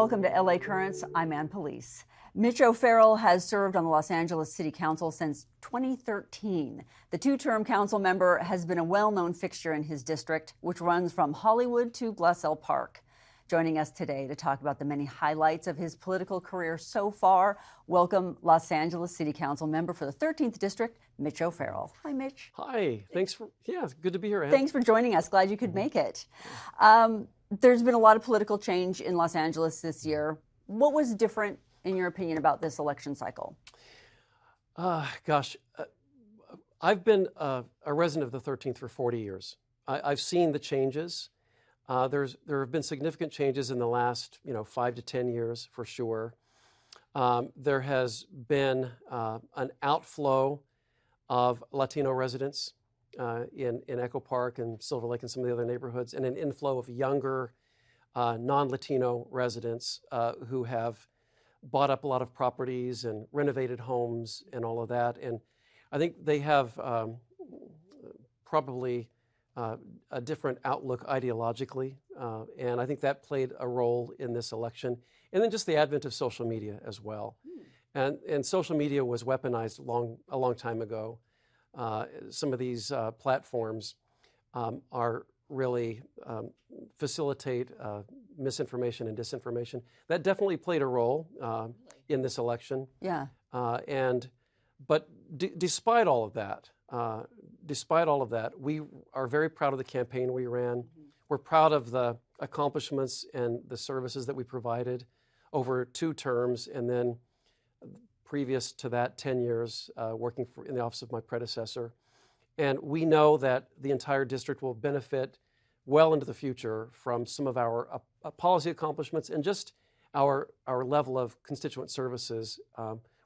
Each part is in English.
Welcome to LA Currents. I'm Ann Pulice. Mitch O'Farrell has served on the Los Angeles City Council since 2013. The two-term council member has been a well-known fixture in his district, which runs from Hollywood to Glassell Park. Joining us today to talk about the many highlights of his political career so far, welcome Los Angeles City Council member for the 13th District, Mitch O'Farrell. Hi, Mitch. Hi. Thanks for, good to be here, Ann. Thanks for joining us. Glad you could make it. There's been a lot of political change in Los Angeles this year. What was different, in your opinion, about this election cycle? I've been a resident of the 13th for 40 years. I've seen the changes. There have been significant changes in the last 5 to 10 years for sure. There has been an outflow of Latino residents in Echo Park and Silver Lake and some of the other neighborhoods, and an inflow of younger non-Latino residents who have bought up a lot of properties and renovated homes and all of that. And I think they have probably a different outlook ideologically, and I think that played a role in this election. And then just the advent of social media as well. And social media was weaponized a long time ago. Some of these platforms are really facilitate misinformation and disinformation. That definitely played a role in this election. Yeah. But despite all of that, we are very proud of the campaign we ran. We're proud of the accomplishments and the services that we provided over 2 terms, and then previous to that, 10 years working in the office of my predecessor. And we know that the entire district will benefit well into the future from some of our policy accomplishments and just our level of constituent services.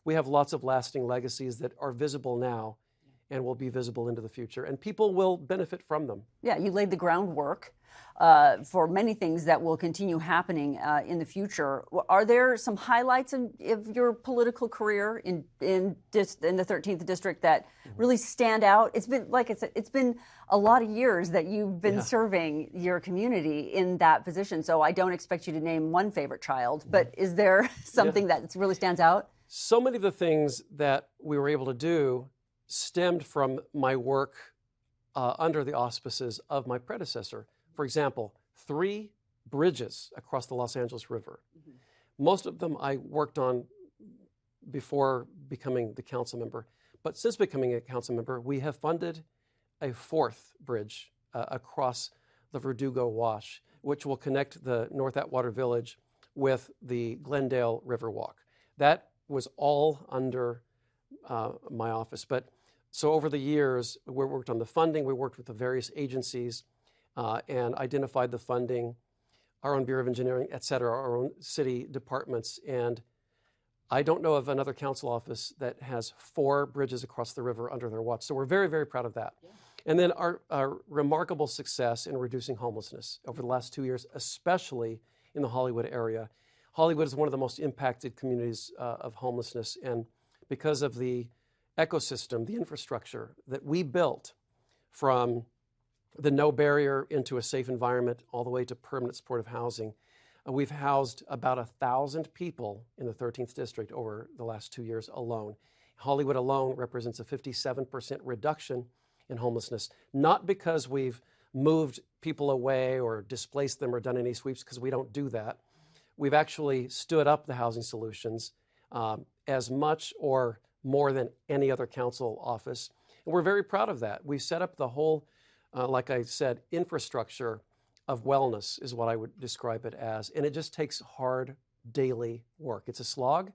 We have lots of lasting legacies that are visible now and will be visible into the future, and people will benefit from them. Yeah, you laid the groundwork for many things that will continue happening in the future. Are there some highlights of your political career in the 13th District that really stand out? It's been, like I said, it's been a lot of years that you've been serving your community in that position, so I don't expect you to name one favorite child, but is there something that really stands out? So many of the things that we were able to do stemmed from my work under the auspices of my predecessor. For example, 3 bridges across the Los Angeles River. Most of them I worked on before becoming the council member. But since becoming a council member, we have funded a 4th bridge across the Verdugo Wash, which will connect the North Atwater Village with the Glendale Riverwalk. That was all under my office. So over the years, we worked on the funding, we worked with the various agencies, and identified the funding, our own Bureau of Engineering, et cetera, our own city departments. And I don't know of another council office that has 4 bridges across the river under their watch. So we're very, very proud of that. Yeah. And then our remarkable success in reducing homelessness over the last 2 years, especially in the Hollywood area. Hollywood is one of the most impacted communities of homelessness. And because of the ecosystem, the infrastructure that we built, from the no barrier into a safe environment all the way to permanent supportive housing, we've housed about 1,000 people in the 13th District over the last 2 years alone. Hollywood alone represents a 57% reduction in homelessness, not because we've moved people away or displaced them or done any sweeps, because we don't do that. We've actually stood up the housing solutions as much or more than any other council office. And we're very proud of that. We set up the whole, like I said, infrastructure of wellness is what I would describe it as. And it just takes hard daily work. It's a slog,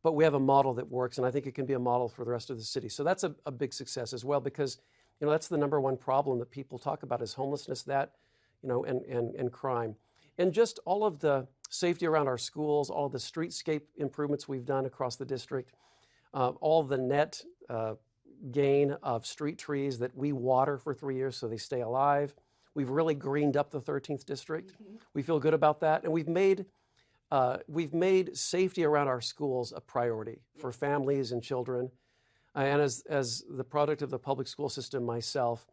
but we have a model that works, and I think it can be a model for the rest of the city. So that's a big success as well, because that's the number one problem that people talk about is homelessness, and crime. And just all of the safety around our schools, all of the streetscape improvements we've done across the district, all the net gain of street trees that we water for 3 years so they stay alive. We've really greened up the 13th District. We feel good about that. And we've made safety around our schools a priority for families and children. And as the product of the public school system myself,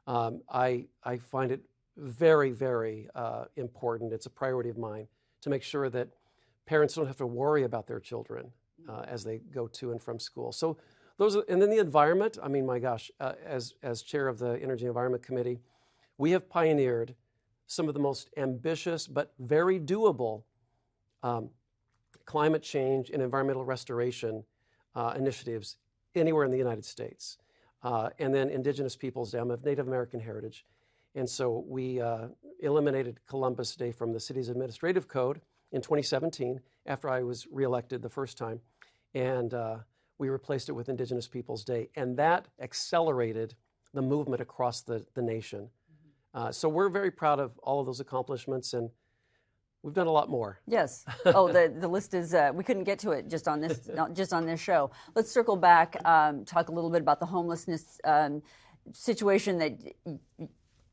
I find it very, very important. It's a priority of mine to make sure that parents don't have to worry about their children as they go to and from school. So those are, and then the environment, I mean, my gosh, as chair of the Energy and Environment Committee, we have pioneered some of the most ambitious but very doable climate change and environmental restoration initiatives anywhere in the United States. And then indigenous peoples, I'm of Native American heritage. And so we eliminated Columbus Day from the city's administrative code in 2017 after I was reelected the first time. And we replaced it with Indigenous Peoples Day. And that accelerated the movement across the nation. So we're very proud of all of those accomplishments, and we've done a lot more. Yes. Oh, the list is, we couldn't get to it just on this, not just on this show. Let's circle back, talk a little bit about the homelessness situation that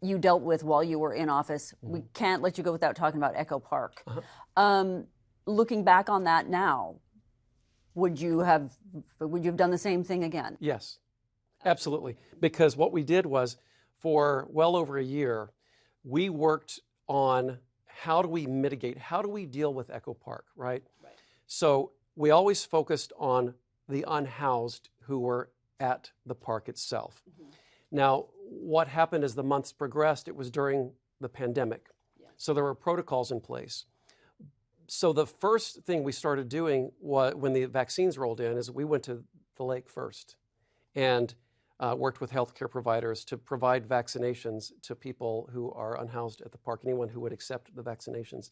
you dealt with while you were in office. We can't let you go without talking about Echo Park. Looking back on that now, would you have done the same thing again? Yes, absolutely. Because what we did was, for well over a year, we worked on how do we mitigate, how do we deal with Echo Park, right? So we always focused on the unhoused who were at the park itself. Now, what happened as the months progressed, it was during the pandemic. So there were protocols in place. So the first thing we started doing when the vaccines rolled in is we went to the lake first and worked with healthcare providers to provide vaccinations to people who are unhoused at the park, anyone who would accept the vaccinations.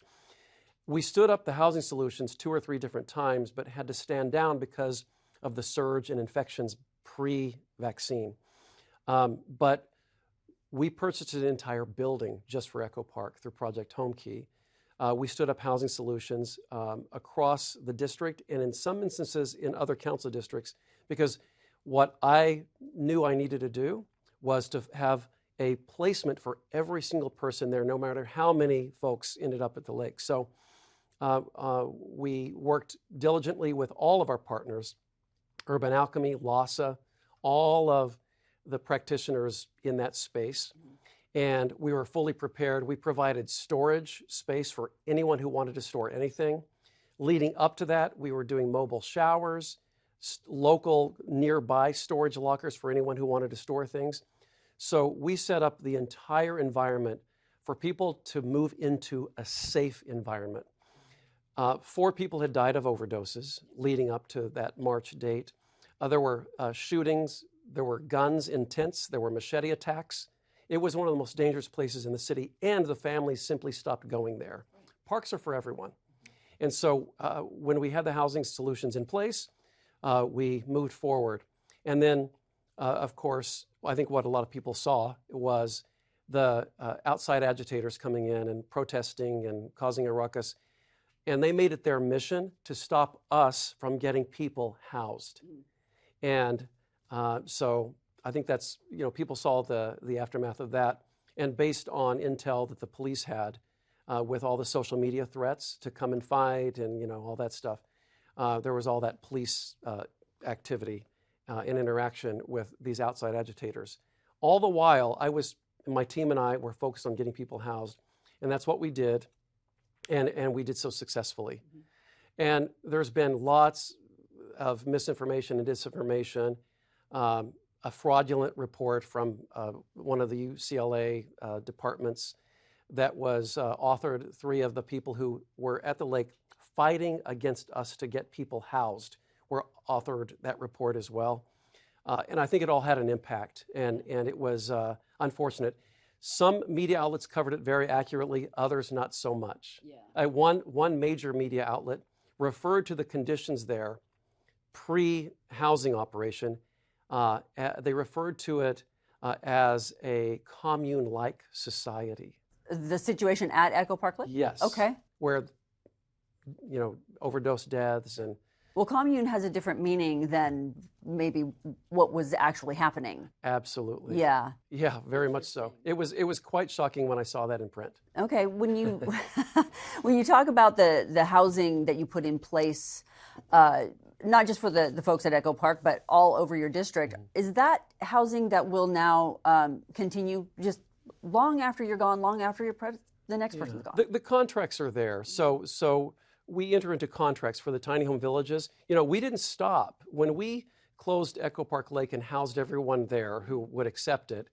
We stood up the housing solutions 2 or 3 different times, but had to stand down because of the surge in infections pre-vaccine. But we purchased an entire building just for Echo Park through Project Home Key. We stood up housing solutions across the district and in some instances in other council districts, because what I knew I needed to do was to have a placement for every single person there, no matter how many folks ended up at the lake. So we worked diligently with all of our partners, Urban Alchemy, LASA, all of the practitioners in that space. And we were fully prepared. We provided storage space for anyone who wanted to store anything. Leading up to that, we were doing mobile showers, local nearby storage lockers for anyone who wanted to store things. So we set up the entire environment for people to move into a safe environment. 4 people had died of overdoses leading up to that March date. There were shootings, there were guns in tents, there were machete attacks. It was one of the most dangerous places in the city, and the families simply stopped going there. Parks are for everyone. And so when we had the housing solutions in place, we moved forward. And then, of course, I think what a lot of people saw was the outside agitators coming in and protesting and causing a ruckus. And they made it their mission to stop us from getting people housed. And so I think that's, people saw the aftermath of that. And based on intel that the police had with all the social media threats to come and fight and, all that stuff, there was all that police activity and interaction with these outside agitators. All the while, my team and I were focused on getting people housed. And that's what we did. And we did so successfully. And there's been lots of misinformation and disinformation. A fraudulent report from one of the UCLA departments that was authored. 3 of the people who were at the lake fighting against us to get people housed were authored that report as well. And I think it all had an impact, and it was unfortunate. Some media outlets covered it very accurately, others not so much. One major media outlet referred to the conditions there pre-housing operation. They referred to it as a commune-like society. The situation at Echo Park Lake? Yes. Okay. Where, overdose deaths and... Well, commune has a different meaning than maybe what was actually happening. Absolutely. Yeah. Yeah, very much so. It was quite shocking when I saw that in print. Okay. When you when you talk about the housing that you put in place, not just for the folks at Echo Park, but all over your district, is that housing that will now continue just long after you're gone, long after the next person's gone? The contracts are there. So we enter into contracts for the tiny home villages. You know, we didn't stop. When we closed Echo Park Lake and housed everyone there who would accept it,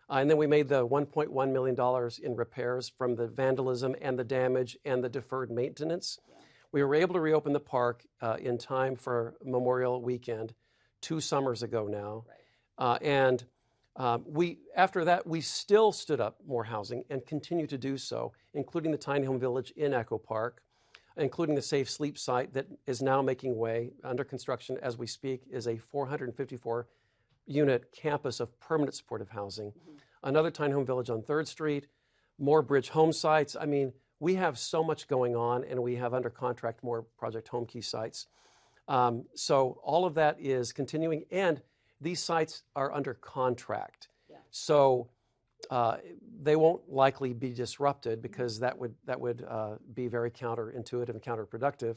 and then we made the $1.1 million in repairs from the vandalism and the damage and the deferred maintenance. Yeah. We were able to reopen the park in time for Memorial Weekend 2 summers ago now. Right. After that, we still stood up more housing and continue to do so, including the tiny home village in Echo Park, including the safe sleep site that is now making way under construction as we speak, is a 454 unit campus of permanent supportive housing. Mm-hmm. Another tiny home village on 3rd Street, more bridge home sites. I mean, we have so much going on, and we have under contract more Project Home Key sites. So all of that is continuing, and these sites are under contract. Yeah. So they won't likely be disrupted because that would be very counterintuitive and counterproductive.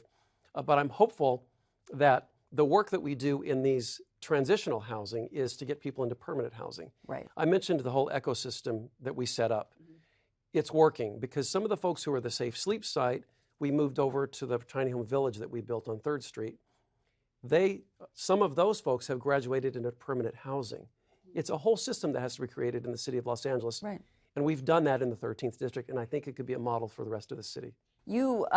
But I'm hopeful that the work that we do in these transitional housing is to get people into permanent housing. Right. I mentioned the whole ecosystem that we set up. Mm-hmm. It's working because some of the folks who are the safe sleep site, we moved over to the tiny home village that we built on 3rd Street. Some of those folks have graduated into permanent housing. It's a whole system that has to be created in the city of Los Angeles. Right. And we've done that in the 13th district, and I think it could be a model for the rest of the city. You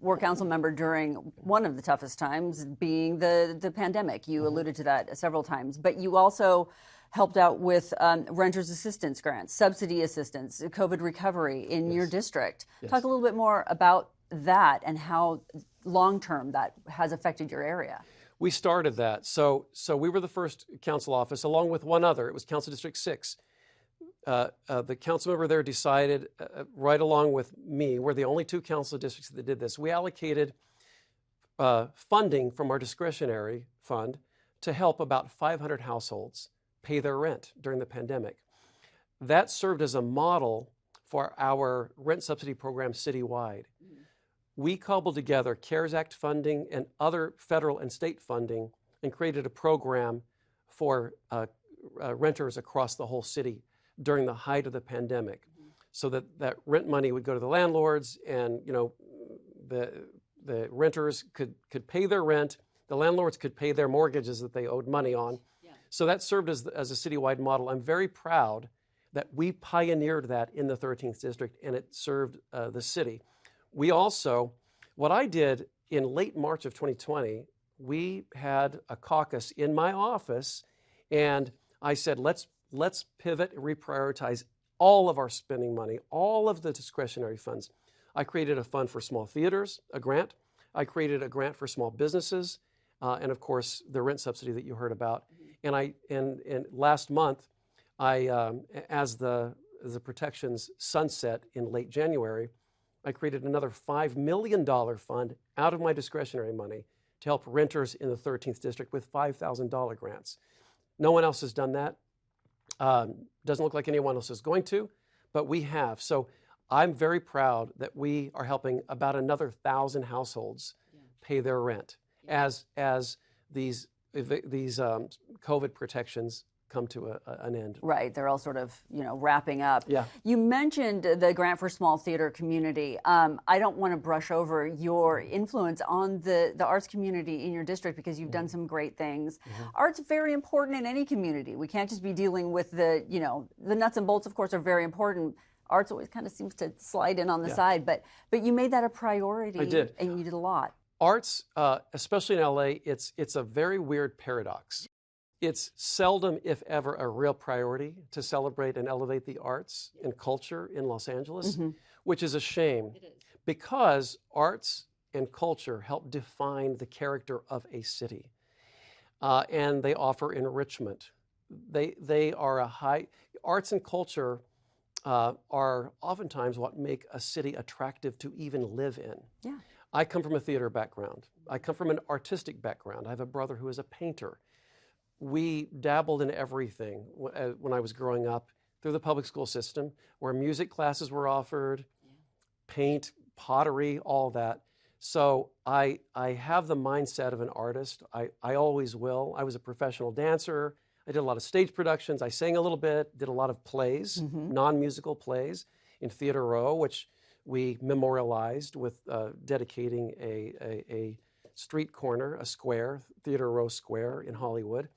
were council member during one of the toughest times, being the pandemic. You alluded to that several times, but you also helped out with renters assistance grants, subsidy assistance, COVID recovery in your district. Yes. Talk a little bit more about that and how long-term that has affected your area. We started that. So we were the first council office, along with one other. It was Council District 6. The council member there decided, right along with me, we're the only 2 council districts that did this. We allocated funding from our discretionary fund to help about 500 households pay their rent during the pandemic. That served as a model for our rent subsidy program citywide. We cobbled together CARES Act funding and other federal and state funding and created a program for renters across the whole city during the height of the pandemic, so that rent money would go to the landlords, and the renters could pay their rent, the landlords could pay their mortgages that they owed money on. Yeah. So that served as a citywide model. I'm very proud that we pioneered that in the 13th district, and it served the city. We also, what I did in late March of 2020, we had a caucus in my office, and I said, let's pivot and reprioritize all of our spending money, all of the discretionary funds. I created a fund for small theaters, a grant. I created a grant for small businesses, and of course the rent subsidy that you heard about. And last month, as the protections sunset in late January, I created another $5 million fund out of my discretionary money to help renters in the 13th district with $5,000 grants. No one else has done that. Doesn't look like anyone else is going to, but we have. So I'm very proud that we are helping about another 1,000 households pay their rent as these COVID protections come to an end. Right, they're all sort of wrapping up. Yeah. You mentioned the grant for small theater community. I don't want to brush over your influence on the arts community in your district because you've done some great things. Art's very important in any community. We can't just be dealing with the nuts and bolts. Of course, are very important. Arts always kind of seems to slide in on the side, but you made that a priority. I did, and you did a lot. Arts, especially in LA, it's a very weird paradox. It's seldom, if ever, a real priority to celebrate and elevate the arts and culture in Los Angeles, which is a shame. It is. Because arts and culture help define the character of a city, and they offer enrichment. They are arts and culture are oftentimes what make a city attractive to even live in. Yeah. I come from a theater background. I come from an artistic background. I have a brother who is a painter. We dabbled in everything when I was growing up through the public school system, where music classes were offered, paint, pottery, all that. So I have the mindset of an artist. I always will. I was a professional dancer. I did a lot of stage productions. I sang a little bit, did a lot of plays, non-musical plays in Theater Row, which We memorialized with dedicating a street corner, a square, Theodore Row Square in Hollywood.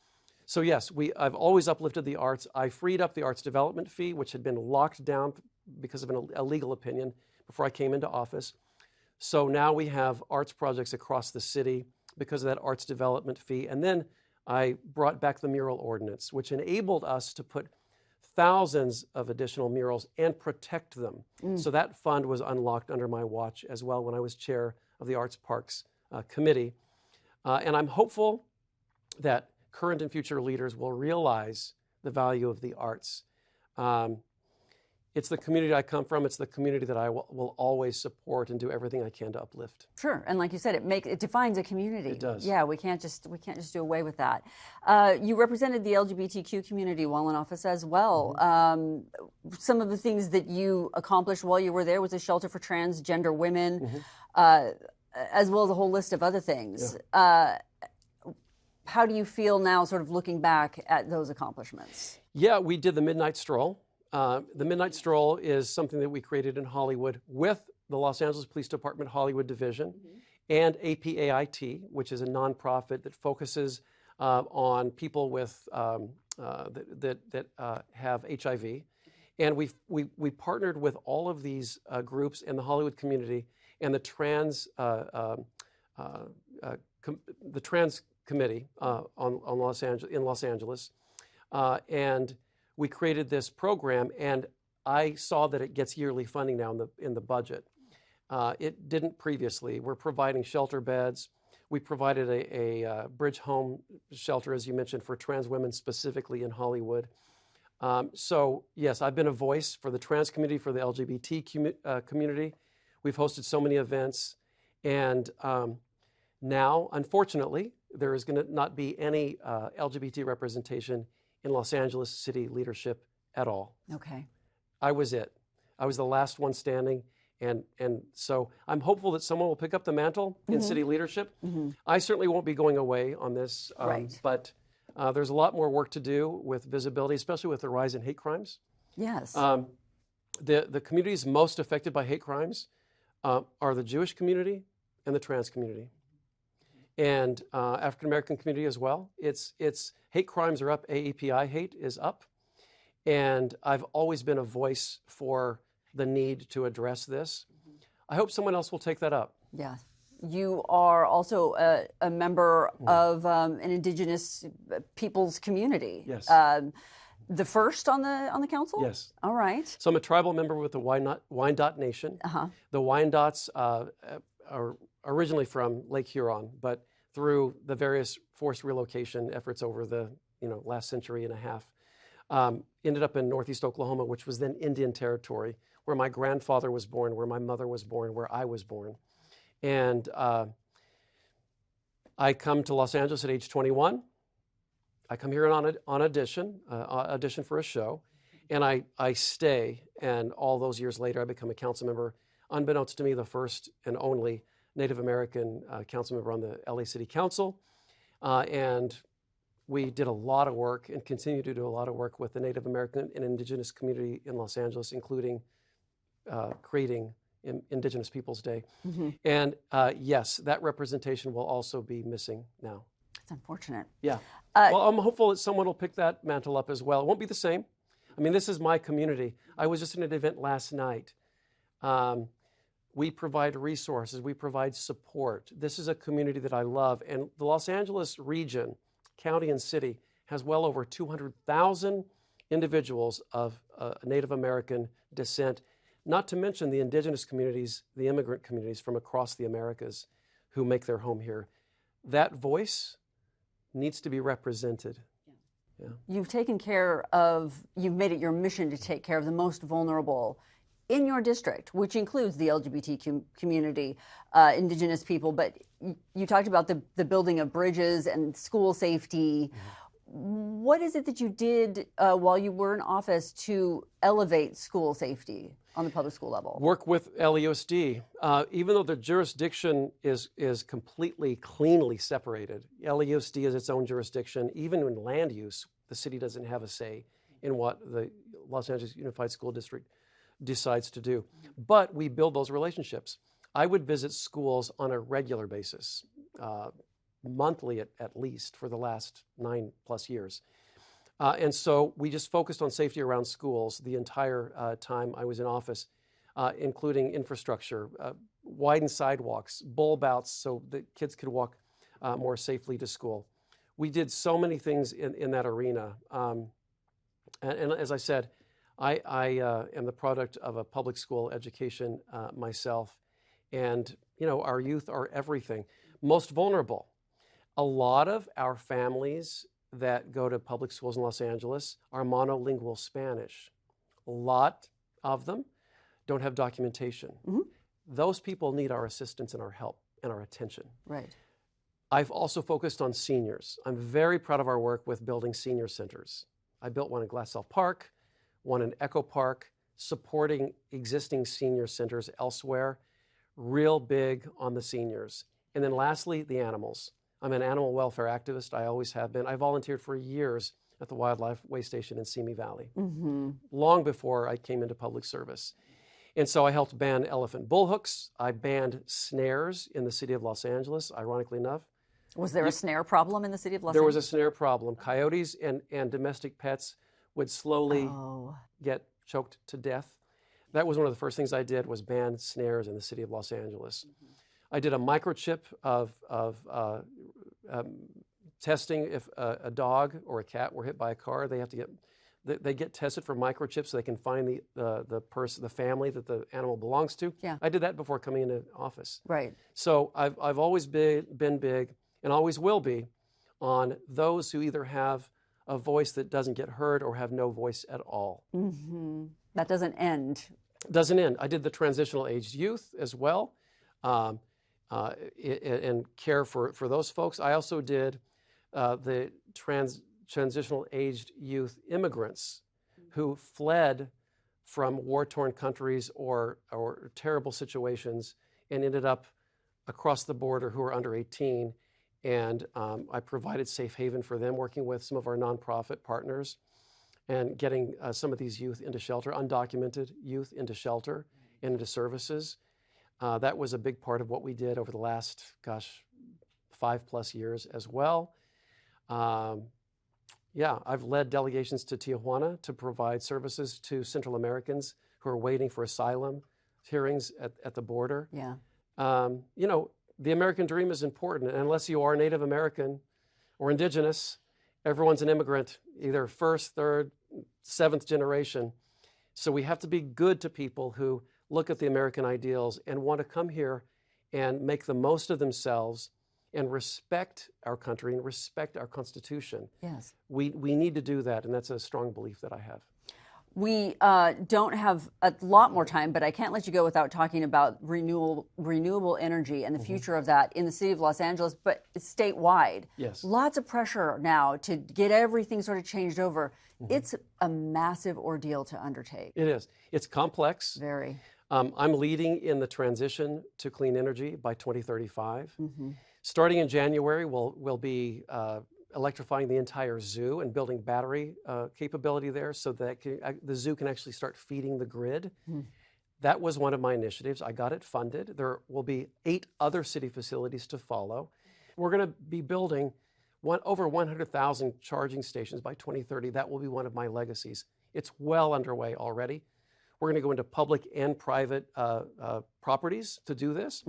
So yes, I've always uplifted the arts. I freed up the arts development fee, which had been locked down because of a legal opinion before I came into office. So now we have arts projects across the city because of that arts development fee. And then I brought back the mural ordinance, which enabled us to put thousands of additional murals and protect them. So that fund was unlocked under my watch as well when I was chair of the Arts Parks Committee. And I'm hopeful that current and future leaders will realize the value of the arts. It's the community I come from. It's the community that I will always support and do everything I can to uplift. Sure, and like you said, it defines a community. It does. Yeah, we can't just do away with that. You represented the LGBTQ community while in office as well. Some of the things that you accomplished while you were there was a shelter for transgender women, as well as a whole list of other things. Yeah. How do you feel now, sort of looking back at those accomplishments? Yeah, we did the Midnight Stroll. The Midnight Stroll is something that we created in Hollywood with the Los Angeles Police Department Hollywood Division and APAIT, which is a nonprofit that focuses on people with that have HIV. And we partnered with all of these groups in the Hollywood community and the trans committee in Los Angeles, and we created this program, and I saw that it gets yearly funding now in the budget. It didn't previously. We're providing shelter beds. We provided a bridge home shelter, as you mentioned, for trans women specifically in Hollywood. So yes, I've been a voice for the trans community, for the LGBT community. We've hosted so many events, and now, unfortunately, there is going to not be any LGBT representation in Los Angeles city leadership at all. Okay. I was it. I was the last one standing, and so I'm hopeful that someone will pick up the mantle in city leadership. I certainly won't be going away on this, but there's a lot more work to do with visibility, especially with the rise in hate crimes. Yes. The communities most affected by hate crimes are the Jewish community and the trans community, and African American community as well. It's hate crimes are up. AAPI hate is up, and I've always been a voice for the need to address this. I hope someone else will take that up. Yeah. You are also a member of an Indigenous people's community. Yes. The first on the council? Yes. All right. So I'm a tribal member with the Wyandotte Nation. The Wyandottes are originally from Lake Huron, but through the various forced relocation efforts over the last century and a half, ended up in Northeast Oklahoma, which was then Indian Territory, where my grandfather was born, where my mother was born, where I was born. And I come to Los Angeles at age 21. I come here on audition for a show, and I stay. And all those years later, I become a council member, unbeknownst to me, the first and only Native American council member on the LA City Council. And we did a lot of work and continue to do a lot of work with the Native American and Indigenous community in Los Angeles, including creating Indigenous Peoples Day. And yes, that representation will also be missing now. It's unfortunate. Yeah. Well, I'm hopeful that someone will pick that mantle up as well. It won't be the same. I mean, this is my community. I was just in an event last night. We provide resources. We provide support. This is a community that I love. And the Los Angeles region, county and city, has well over 200,000 individuals of Native American descent, not to mention the indigenous communities, the immigrant communities from across the Americas who make their home here. That voice needs to be represented. Yeah. You've made it your mission to take care of the most vulnerable in your district, which includes the LGBT community, Indigenous people, but you talked about the building of bridges and school safety. What is it that you did while you were in office to elevate school safety on the public school level? Work with LEOSD. Even though the jurisdiction is completely cleanly separated, LEOSD is its own jurisdiction. Even in land use, the city doesn't have a say in what the Los Angeles Unified School District decides to do. But we build those relationships. I would visit schools on a regular basis, monthly at least, for the last 9+ years. And so we just focused on safety around schools the entire time I was in office, including infrastructure, widened sidewalks, bulb outs so that kids could walk more safely to school. We did so many things in that arena. And as I said, I am the product of a public school education myself. And, our youth are everything. Most vulnerable. A lot of our families that go to public schools in Los Angeles are monolingual Spanish. A lot of them don't have documentation. Mm-hmm. Those people need our assistance and our help and our attention. Right. I've also focused on seniors. I'm very proud of our work with building senior centers. I built one in Glassell Park, one in Echo Park, supporting existing senior centers elsewhere, real big on the seniors. And then lastly, the animals. I'm an animal welfare activist. I always have been. I volunteered for years at the Wildlife Way Station in Simi Valley, long before I came into public service. And so I helped ban elephant bullhooks. I banned snares in the city of Los Angeles, ironically enough. Was there a snare problem in the city of Los There Angeles? was a snare problem. Coyotes and domestic pets would slowly get choked to death. That was one of the first things I did, was ban snares in the city of Los Angeles. I did a microchip of testing if a dog or a cat were hit by a car. They get tested for microchips so they can find the family that the animal belongs to. Yeah. I did that before coming into office. Right. So I've always been big, and always will be, on those who either have a voice that doesn't get heard or have no voice at all. Mm-hmm. That doesn't end. Doesn't end. I did the transitional aged youth as well, and care for those folks. I also did the transitional aged youth immigrants who fled from war-torn countries or terrible situations and ended up across the border, who are under 18. And I provided safe haven for them, working with some of our nonprofit partners and getting some of these youth into shelter, undocumented youth into shelter and into services. That was a big part of what we did over the last, 5+ years as well. I've led delegations to Tijuana to provide services to Central Americans who are waiting for asylum hearings at the border. Yeah. The American dream is important, and unless you are Native American or indigenous, everyone's an immigrant, either first, third, seventh generation. So we have to be good to people who look at the American ideals and want to come here and make the most of themselves and respect our country and respect our Constitution. Yes. We need to do that, and that's a strong belief that I have. We don't have a lot more time, but I can't let you go without talking about renewable energy and the future of that in the city of Los Angeles, but statewide. Yes. Lots of pressure now to get everything sort of changed over. It's a massive ordeal to undertake. It is. It's complex. Very. I'm leading in the transition to clean energy by 2035. Starting in January, we'll be electrifying the entire zoo and building battery capability there so that the zoo can actually start feeding the grid. That was one of my initiatives. I got it funded. There will be 8 other city facilities to follow. We're going to be building over 100,000 charging stations by 2030. That will be one of my legacies. It's well underway already. We're going to go into public and private properties to do this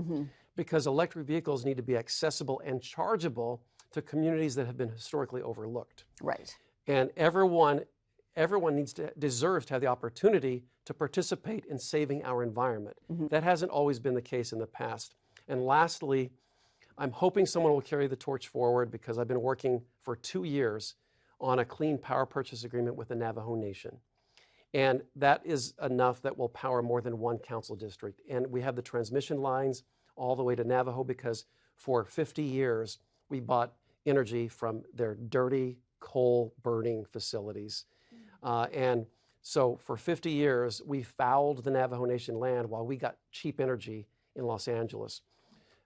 because electric vehicles need to be accessible and chargeable to communities that have been historically overlooked. Right. And everyone deserves to have the opportunity to participate in saving our environment. That hasn't always been the case in the past. And lastly, I'm hoping someone will carry the torch forward because I've been working for 2 years on a clean power purchase agreement with the Navajo Nation. And that is enough that will power more than one council district. And we have the transmission lines all the way to Navajo because for 50 years, we bought energy from their dirty coal burning facilities. And so for 50 years, we fouled the Navajo Nation land while we got cheap energy in Los Angeles.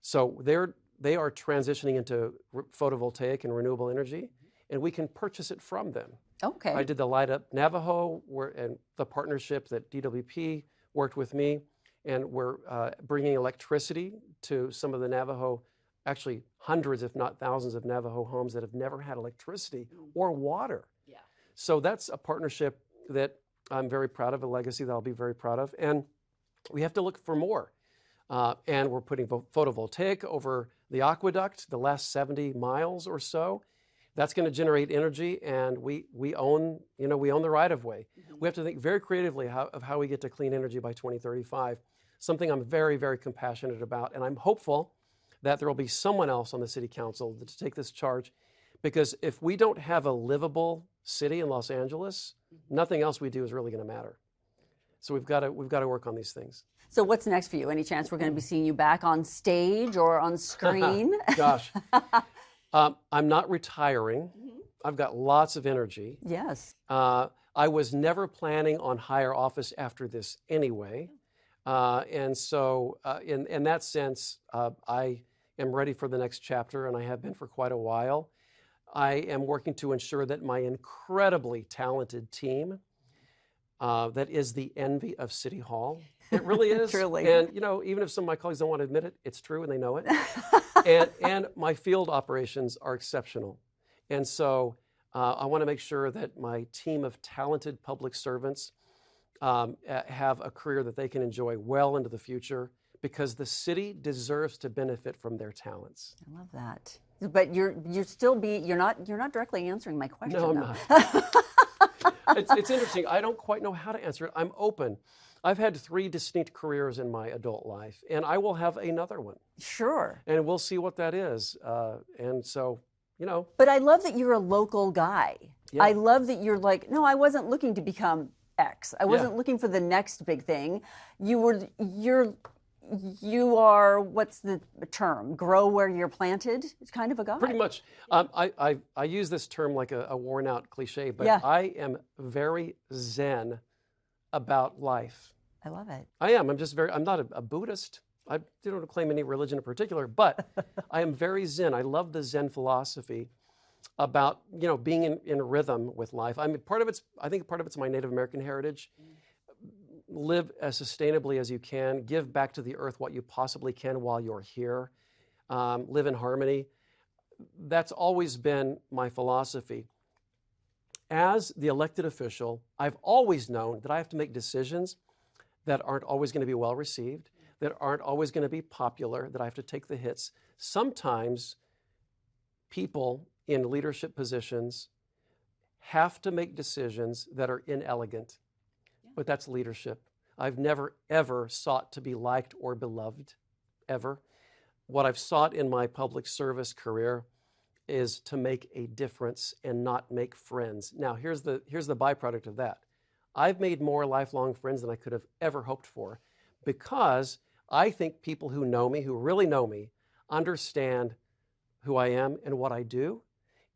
So they are transitioning into photovoltaic and renewable energy, and we can purchase it from them. Okay. I did the Light Up Navajo and the partnership that DWP worked with me, and we're bringing electricity to some of the Navajo, actually hundreds, if not thousands of Navajo homes that have never had electricity or water. Yeah. So that's a partnership that I'm very proud of, a legacy that I'll be very proud of. And we have to look for more. And we're putting photovoltaic over the aqueduct, the last 70 miles or so. That's going to generate energy, and we own the right of way. Mm-hmm. We have to think very creatively of how we get to clean energy by 2035. Something I'm very, very compassionate about, and I'm hopeful that there will be someone else on the city council to take this charge, because if we don't have a livable city in Los Angeles, nothing else we do is really going to matter. So we've got to work on these things. So what's next for you? Any chance we're going to be seeing you back on stage or on screen? Gosh. I'm not retiring. I've got lots of energy. Yes. I was never planning on higher office after this anyway. And so in that sense, I am ready for the next chapter, and I have been for quite a while. I am working to ensure that my incredibly talented team, that is the envy of City Hall. It really is. Truly. And, even if some of my colleagues don't want to admit it, it's true and they know it. and my field operations are exceptional. And so I want to make sure that my team of talented public servants have a career that they can enjoy well into the future, because the city deserves to benefit from their talents. I love that. But you're not directly answering my question. No, I'm though. not. It's interesting. I don't quite know how to answer it. I'm open. I've had 3 distinct careers in my adult life, and I will have another one. Sure. And we'll see what that is. And so, But I love that you're a local guy. Yeah. I love that you're like, no, I wasn't looking to become X. I wasn't looking for the next big thing. You are, what's the term? Grow where you're planted? It's kind of a guy. Pretty much. I use this term like a worn out cliche, but I am very zen about life. I love it. I am. I'm not a Buddhist. I don't claim any religion in particular, but I am very zen. I love the Zen philosophy about, being in rhythm with life. I mean, I think part of it's my Native American heritage. Live as sustainably as you can. Give back to the earth what you possibly can while you're here. Live in harmony. That's always been my philosophy. As the elected official, I've always known that I have to make decisions that aren't always going to be well received, that aren't always going to be popular, that I have to take the hits. Sometimes people in leadership positions have to make decisions that are inelegant, but that's leadership. I've never, ever sought to be liked or beloved, ever. What I've sought in my public service career is to make a difference and not make friends. Now, here's the byproduct of that. I've made more lifelong friends than I could have ever hoped for, because I think people who know me, who really know me, understand who I am and what I do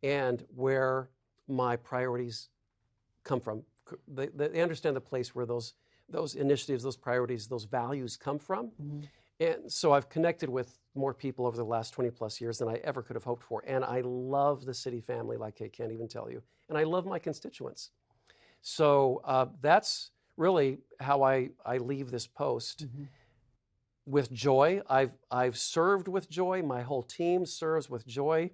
and where my priorities come from. They understand the place where those initiatives, those priorities, those values come from. Mm-hmm. And so I've connected with more people over the last 20 plus years than I ever could have hoped for. And I love the city family like I can't even tell you. And I love my constituents. So that's really how I leave this post. Mm-hmm. With joy. I've served with joy. My whole team serves with joy.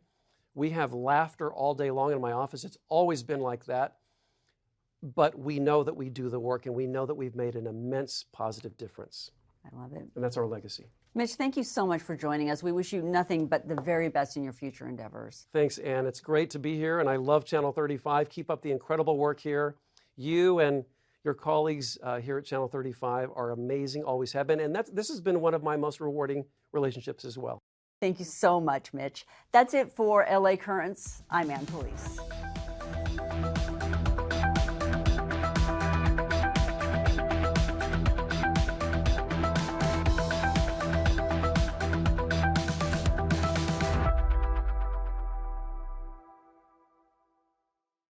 We have laughter all day long in my office. It's always been like that. But we know that we do the work, and we know that we've made an immense positive difference. I love it. And that's our legacy. Mitch, thank you so much for joining us. We wish you nothing but the very best in your future endeavors. Thanks, Ann. It's great to be here, and I love Channel 35. Keep up the incredible work here. You and your colleagues here at Channel 35 are amazing, always have been, and this has been one of my most rewarding relationships as well. Thank you so much, Mitch. That's it for LA Currents. I'm Ann Pulice.